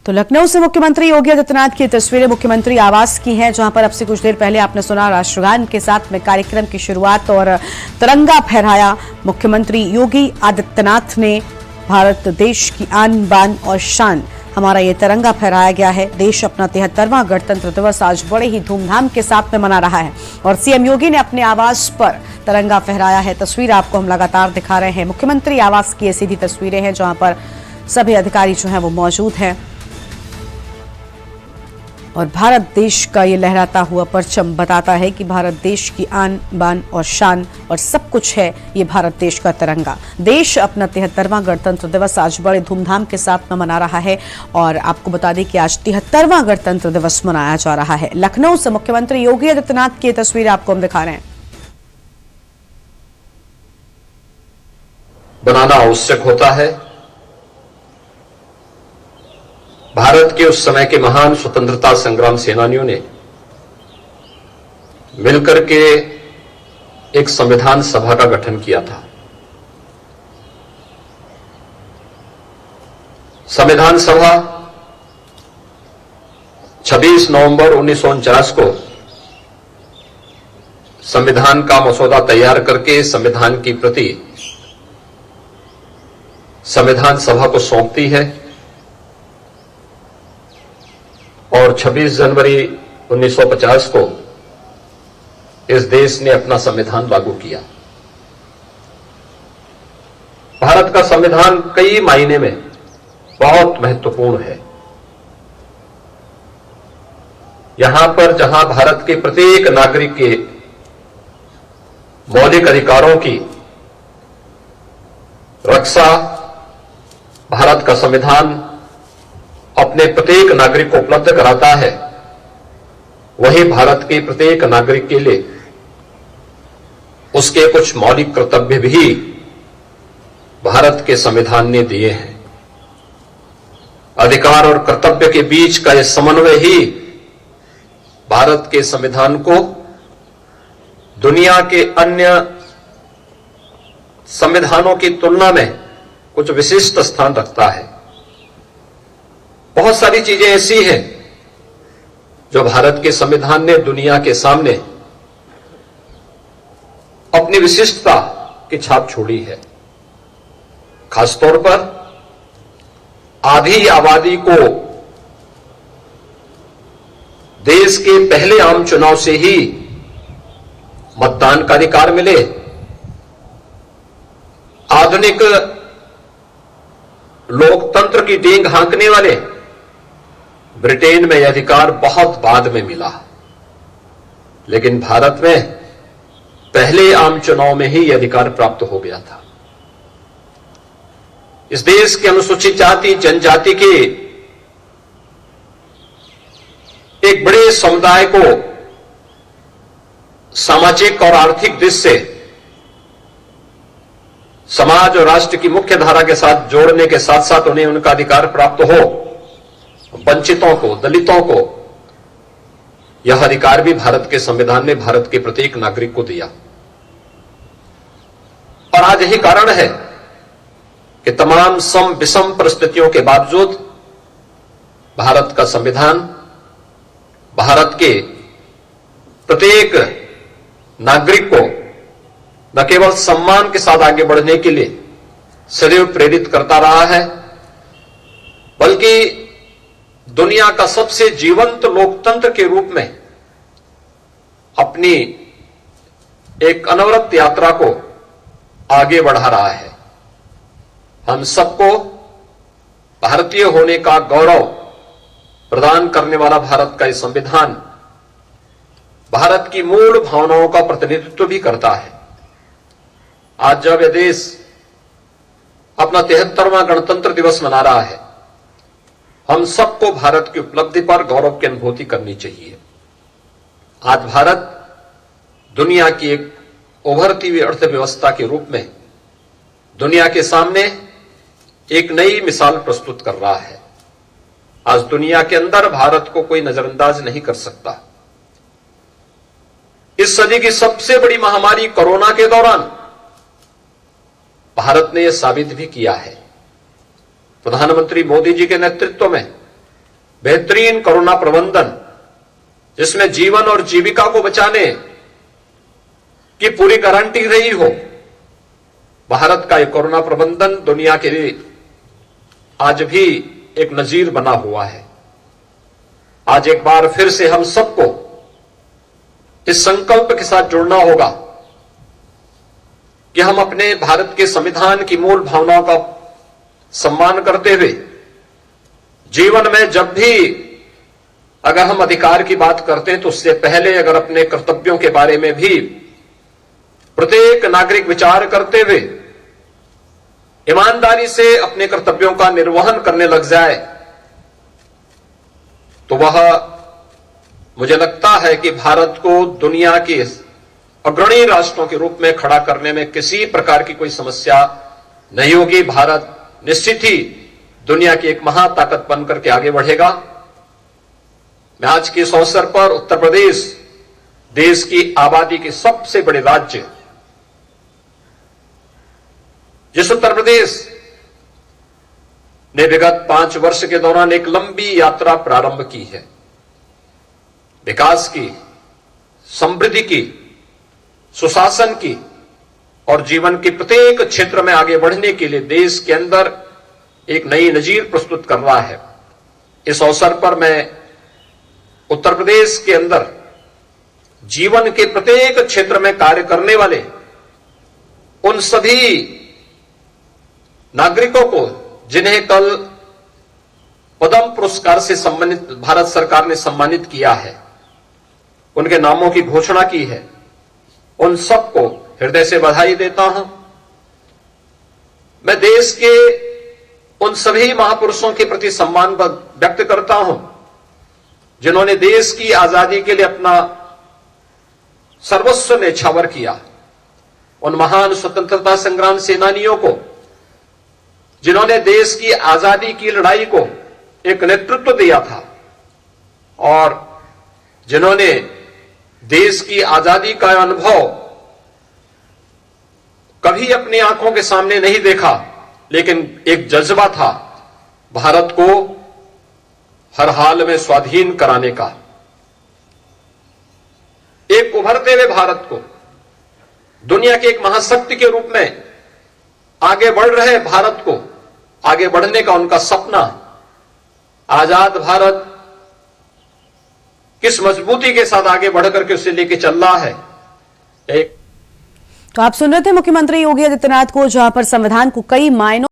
तो लखनऊ से मुख्यमंत्री योगी आदित्यनाथ की तस्वीरें मुख्यमंत्री आवास की हैं, जहां पर अब से कुछ देर पहले आपने सुना राष्ट्रगान के साथ में कार्यक्रम की शुरुआत और तिरंगा फहराया। मुख्यमंत्री योगी आदित्यनाथ ने भारत देश की आन बान और शान, हमारा ये तिरंगा फहराया गया है। देश अपना 73वां गणतंत्र दिवस आज बड़े ही धूमधाम के साथ में मना रहा है और सीएम योगी ने अपने आवास पर तिरंगा फहराया है। तस्वीर आपको हम लगातार दिखा रहे हैं। मुख्यमंत्री आवास की ये सीधी तस्वीरें हैं जहां पर सभी अधिकारी जो हैं वो मौजूद हैं और भारत देश का ये लहराता हुआ परचम बताता है कि भारत देश की आन बान और शान और सब कुछ है ये भारत देश का तिरंगा। देश अपना 73वां गणतंत्र दिवस आज बड़े धूमधाम के साथ में मना रहा है और आपको बता दें कि आज 73वां गणतंत्र दिवस मनाया जा रहा है। लखनऊ से मुख्यमंत्री योगी आदित्यनाथ की तस्वीर आपको हम दिखा रहे हैं। बनाना आवश्यक होता है। भारत के उस समय के महान स्वतंत्रता संग्राम सेनानियों ने मिलकर के एक संविधान सभा का गठन किया था। संविधान सभा 26 नवंबर 1949 को संविधान का मसौदा तैयार करके संविधान की प्रति संविधान सभा को सौंपती है और 26 जनवरी 1950 को इस देश ने अपना संविधान लागू किया। भारत का संविधान कई मायने में बहुत महत्वपूर्ण है। यहां पर जहां भारत के प्रत्येक नागरिक के मौलिक अधिकारों की रक्षा भारत का संविधान अपने प्रत्येक नागरिक को उपलब्ध कराता है, वही भारत के प्रत्येक नागरिक के लिए उसके कुछ मौलिक कर्तव्य भी भारत के संविधान ने दिए हैं। अधिकार और कर्तव्य के बीच का यह समन्वय ही भारत के संविधान को दुनिया के अन्य संविधानों की तुलना में कुछ विशिष्ट स्थान रखता है। बहुत सारी चीजें ऐसी हैं जो भारत के संविधान ने दुनिया के सामने अपनी विशिष्टता की छाप छोड़ी है। खासतौर पर आधी आबादी को देश के पहले आम चुनाव से ही मतदान का अधिकार मिले। आधुनिक लोकतंत्र की डींग हाँकने वाले ब्रिटेन में यह अधिकार बहुत बाद में मिला, लेकिन भारत में पहले आम चुनाव में ही यह अधिकार प्राप्त हो गया था। इस देश के अनुसूचित जाति जनजाति के एक बड़े समुदाय को सामाजिक और आर्थिक दृष्टि से समाज और राष्ट्र की मुख्य धारा के साथ जोड़ने के साथ साथ उन्हें उनका अधिकार प्राप्त हो। वंचितों को, दलितों को यह अधिकार भी भारत के संविधान ने भारत के प्रत्येक नागरिक को दिया। और आज यही कारण है कि तमाम सम विषम परिस्थितियों के बावजूद भारत का संविधान भारत के प्रत्येक नागरिक को न केवल सम्मान के साथ आगे बढ़ने के लिए सदैव प्रेरित करता रहा है, बल्कि दुनिया का सबसे जीवंत लोकतंत्र के रूप में अपनी एक अनवरत यात्रा को आगे बढ़ा रहा है। हम सबको भारतीय होने का गौरव प्रदान करने वाला भारत का यह संविधान भारत की मूल भावनाओं का प्रतिनिधित्व भी करता है। आज जब यह देश अपना 73वां गणतंत्र दिवस मना रहा है, हम सबको भारत की उपलब्धि पर गौरव की अनुभूति करनी चाहिए। आज भारत दुनिया की एक उभरती हुई अर्थव्यवस्था के रूप में दुनिया के सामने एक नई मिसाल प्रस्तुत कर रहा है। आज दुनिया के अंदर भारत को कोई नजरअंदाज नहीं कर सकता। इस सदी की सबसे बड़ी महामारी कोरोना के दौरान भारत ने यह साबित भी किया है। प्रधानमंत्री मोदी जी के नेतृत्व में बेहतरीन कोरोना प्रबंधन, जिसमें जीवन और जीविका को बचाने की पूरी गारंटी रही हो, भारत का यह कोरोना प्रबंधन दुनिया के लिए आज भी एक नजीर बना हुआ है। आज एक बार फिर से हम सबको इस संकल्प के साथ जुड़ना होगा कि हम अपने भारत के संविधान की मूल भावनाओं का सम्मान करते हुए जीवन में जब भी अगर हम अधिकार की बात करते हैं तो उससे पहले अगर अपने कर्तव्यों के बारे में भी प्रत्येक नागरिक विचार करते हुए ईमानदारी से अपने कर्तव्यों का निर्वहन करने लग जाए तो वह मुझे लगता है कि भारत को दुनिया के अग्रणी राष्ट्रों के रूप में खड़ा करने में किसी प्रकार की कोई समस्या नहीं होगी। भारत निश्चित ही दुनिया की एक महाताकत बनकर के आगे बढ़ेगा। मैं आज के इस अवसर पर उत्तर प्रदेश, देश की आबादी के सबसे बड़े राज्य, जिस उत्तर प्रदेश ने विगत 5 वर्ष के दौरान एक लंबी यात्रा प्रारंभ की है, विकास की, समृद्धि की, सुशासन की और जीवन के प्रत्येक क्षेत्र में आगे बढ़ने के लिए देश के अंदर एक नई नजीर प्रस्तुत कर रहा है। इस अवसर पर मैं उत्तर प्रदेश के अंदर जीवन के प्रत्येक क्षेत्र में कार्य करने वाले उन सभी नागरिकों को जिन्हें कल पद्म पुरस्कार से सम्मानित भारत सरकार ने सम्मानित किया है, उनके नामों की घोषणा की है, उन सबको हृदय से बधाई देता हूं। मैं देश के उन सभी महापुरुषों के प्रति सम्मान व्यक्त करता हूं जिन्होंने देश की आजादी के लिए अपना सर्वस्व न्यौछावर किया। उन महान स्वतंत्रता संग्राम सेनानियों को जिन्होंने देश की आजादी की लड़ाई को एक नेतृत्व दिया था और जिन्होंने देश की आजादी का अनुभव कभी अपनी आंखों के सामने नहीं देखा, लेकिन एक जज्बा था भारत को हर हाल में स्वाधीन कराने का। एक उभरते हुए भारत को दुनिया की एक महाशक्ति के रूप में आगे बढ़ रहे भारत को आगे बढ़ने का उनका सपना, आजाद भारत किस मजबूती के साथ आगे बढ़कर के उसे लेके चल रहा है। तो आप सुन रहे थे मुख्यमंत्री योगी आदित्यनाथ को, जहां पर संविधान को कई मायनों